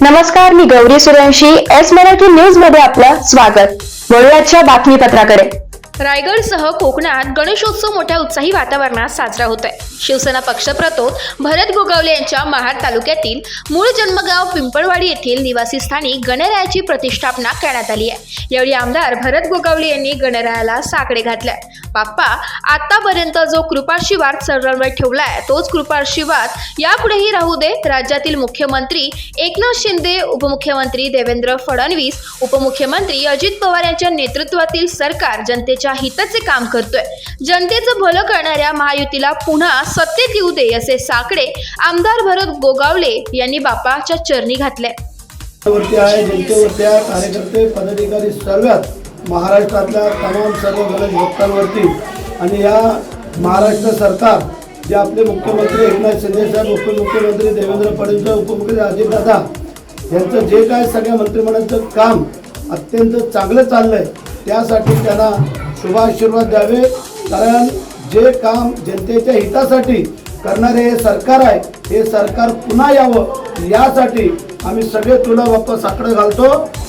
नमस्कार, मी Gauri Suryavanshi. S Marathi news मध्ये आपलं स्वागत. वळूयाच्या बातमीपत्राकडे. रायगडसह कोकणात गणेशोत्सव मोठ्या उत्साही वातावरणात साजरा होत आहे. शिवसेना पक्षप्रतोद भरत गोगावले यांच्या महाड तालुक्यातील मूळ जन्मगाव पिंपळवाडी येथील निवासी स्थानी गणरायाची प्रतिष्ठापना करण्यात आली आहे. यावेळी आमदार भरत गोगावले यांनी गणरायाला साकडे घातले. बाप्पा, आतापर्यंत जो कृपाशीर्वाद सर्वांवर ठेवलाय तोच कृपाशीर्वाद यापुढेही राहू दे. राज्यातील मुख्यमंत्री एकनाथ शिंदे, उपमुख्यमंत्री देवेंद्र फडणवीस, उपमुख्यमंत्री अजित पवार यांच्या नेतृत्वातील सरकार जनतेच्या हिताचे काम करतोय. जनतेचं भलं करणाऱ्या महायुतीला पुन्हा सत्तेत येऊ दे असे साकडे आमदार भरत गोगावले यांनी बाप्पाच्या चरणी घातले. जनतेवरती आहे, कार्यकर्ते पदाधिकारी सर्वात महाराष्ट्रातल्या तमाम सर्व गणेश भक्तांवरती आणि या महाराष्ट्र सरकार जे आपले मुख्यमंत्री एकनाथ शिंदे साहेब, उपमुख्यमंत्री देवेंद्र फडणवीस, उपमुख्यमंत्री अजितदादा यांचं जे काय सगळ्या मंत्रिमंडळाचं काम अत्यंत चांगलं चाललंय त्यासाठी त्यांना शुभाशीर्वाद द्यावे. कारण जे काम जनतेच्या हितासाठी करणारे हे सरकार आहे, हे सरकार पुन्हा यावं यासाठी आम्ही सगळे तुला बाप्पा साकडं घालतो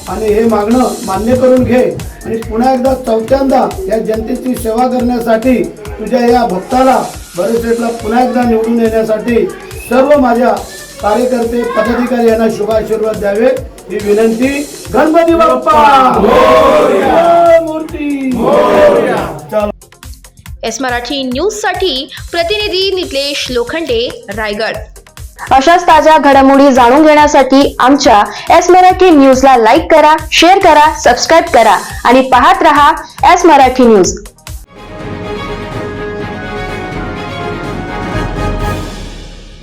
आणि हे मागणं मान्य करून घे आणि पुन्हा एकदा चौथ्यांदा या जनतेची सेवा करण्यासाठी तुझ्या या भक्ताला भरतशेठला पुन्हा एकदा निवडून येण्यासाठी सर्व माझ्या कार्यकर्ते पदाधिकारी यांना शुभाशीर्वाद द्यावे ही विनंती. गणपती बाप्पा मूर्ती. एस मराठी न्यूज साठी प्रतिनिधी नितेश लोखंडे, रायगड. अशाच ताज्या घडामोडी जाणून घेण्यासाठी आमच्या एस मराठी न्यूजला लाईक करा, शेअर करा, सबस्क्राईब करा आणि पाहत रहा एस मराठी न्यूज.